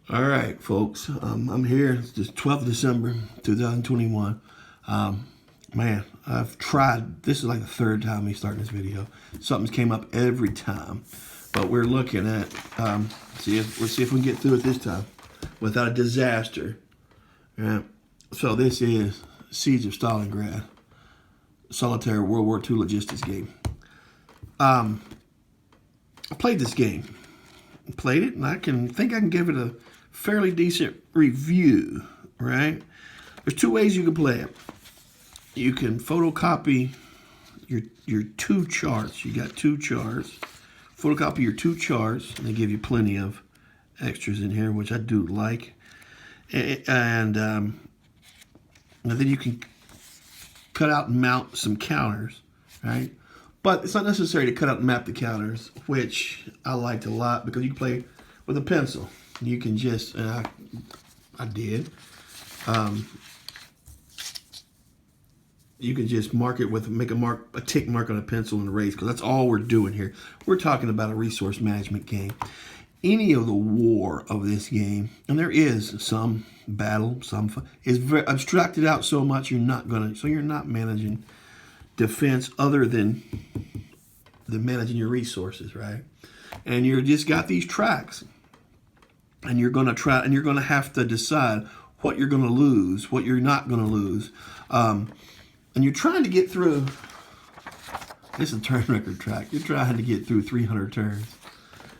All right, folks. I'm here. It's the 12th of December, 2021. Man, I've tried. This is like the third time me starting this video. Something's came up every time, but we're looking at we'll see if we can get through it this time without a disaster. Yeah. So this is Siege of Stalingrad, solitaire World War II logistics game. I played this game. Played it, and I think I can give it a fairly decent review, right? There's two ways you can play it. You can photocopy your two charts. You got two charts. Photocopy your two charts, and they give you plenty of extras in here, which I do like. And then you can cut out and mount some counters, right? But it's not necessary to cut out and map the counters, which I liked a lot because you can play with a pencil. You can just, I did. You can just mark it with, make a tick mark on a pencil and erase, because that's all we're doing here. We're talking about a resource management game. Any of the war of this game, and there is some battle, some fun, is very abstracted out so much you're not managing defense other than managing your resources, right? And you just got these tracks, and you're going to have to decide what you're going to lose, what you're not going to lose, and you're trying to get through. This is a turn record track. You're trying to get through 300 turns.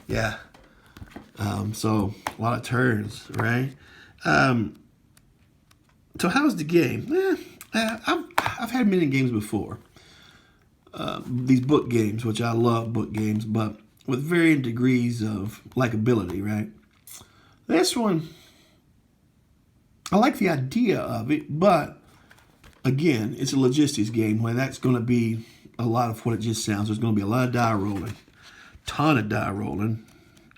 Yeah. So a lot of turns, right? So how's the game? I've had Minden Games before. These book games, which I love book games, but with varying degrees of likability, right? This one, I like the idea of it, but again, it's a logistics game where that's going to be a lot of what it just sounds. There's going to be a lot of die rolling, ton of die rolling,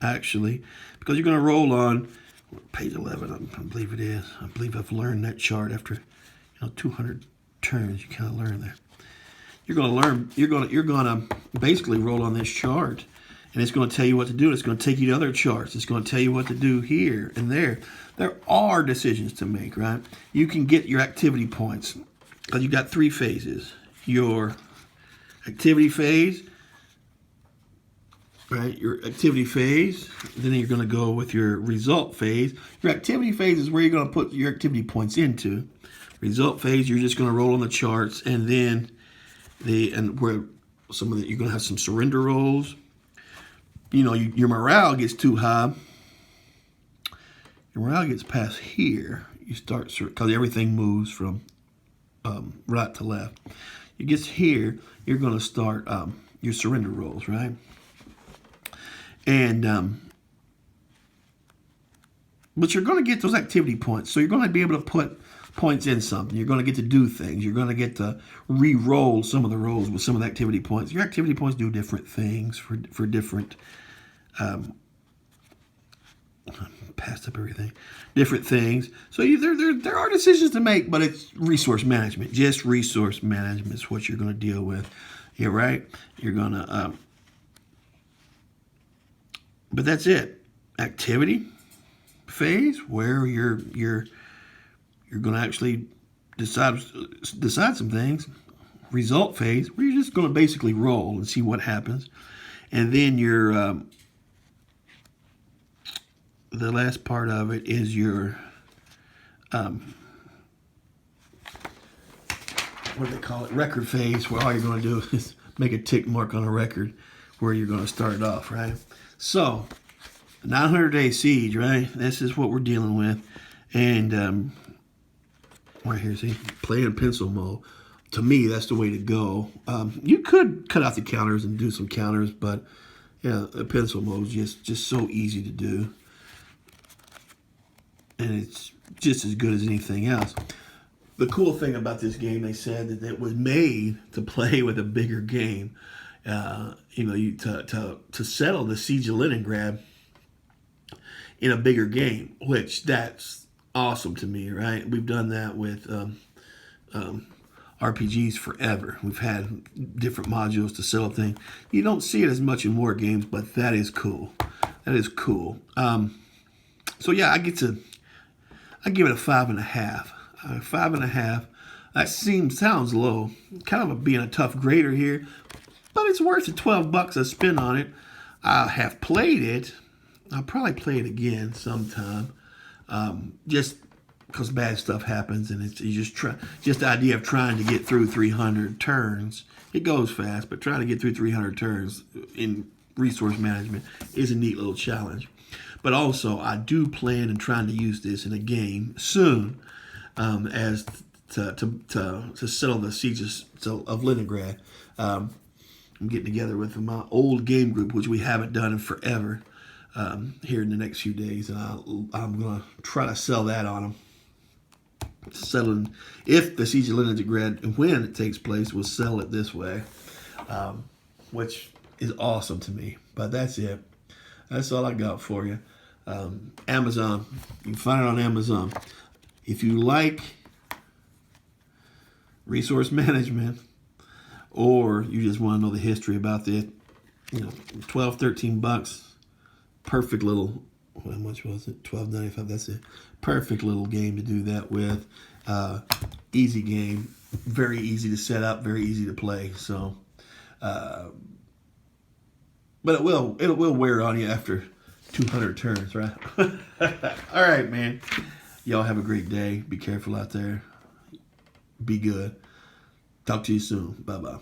actually, because you're going to roll on page 11. I believe it is. I believe I've learned that chart after 200 turns. You kind of learn that. You're going to learn. You're going to basically roll on this chart, and it's going to tell you what to do. It's going to take you to other charts. It's going to tell you what to do here and there. There are decisions to make, right? You can get your activity points because you've got three phases. Your activity phase, right? Your activity phase. Then you're going to go with your result phase. Your activity phase is where you're going to put your activity points into. Result phase, you're just going to roll on the charts, and then where some of you're going to have some surrender rolls. Your morale gets too high. Your morale gets past here. You start, because everything moves from right to left. It gets here, you're going to start your surrender rolls, right? And but you're going to get those activity points, so you're going to be able to put points in something. You're going to get to do things. You're going to get to re-roll some of the rolls with some of the activity points. Your activity points do different things for different passed up everything, different things. So there are decisions to make, but it's resource management. Just resource management is what you're going to deal with. You're right. You're going to, but that's it. Activity phase where you're going to actually decide some things. Result phase where you're just going to basically roll and see what happens, and then your the last part of it is your what do they call it? Record phase, where all you're going to do is make a tick mark on a record where you're going to start off, right? So 900-day siege, right? This is what we're dealing with, and right here, see, play in pencil mode. To me, that's the way to go. You could cut out the counters and do some counters, but yeah, the pencil mode is just so easy to do, and it's just as good as anything else. The cool thing about this game, they said that it was made to play with a bigger game. To settle the siege of Leningrad in a bigger game, which that's awesome to me, right? We've done that with RPGs forever. We've had different modules to settle things. You don't see it as much in war games, but that is cool. That is cool. So yeah, I give it a 5.5. 5.5. That sounds low. Kind of being a tough grader here, but it's worth the $12 I spent on it. I have played it. I'll probably play it again sometime. Just because bad stuff happens, and it's just the idea of trying to get through 300 turns. It goes fast, but trying to get through 300 turns in resource management is a neat little challenge. But also, I do plan on trying to use this in a game soon, as to settle the sieges of Leningrad. I'm getting together with my old game group, which we haven't done in forever, here in the next few days, and I'm gonna try to sell that on them. Settling, if the siege of Leningrad, and when it takes place, we'll sell it this way, which is awesome to me. But that's it. That's all I got for you. Amazon. You can find it on Amazon. If you like resource management, or you just want to know the history about it, $12-13. Perfect little, how much was it? $12.95. That's it. Perfect little game to do that with. Easy game. Very easy to set up. Very easy to play. So, but it will wear on you after 200 turns, right? All right, man. Y'all have a great day. Be careful out there. Be good. Talk to you soon. Bye-bye.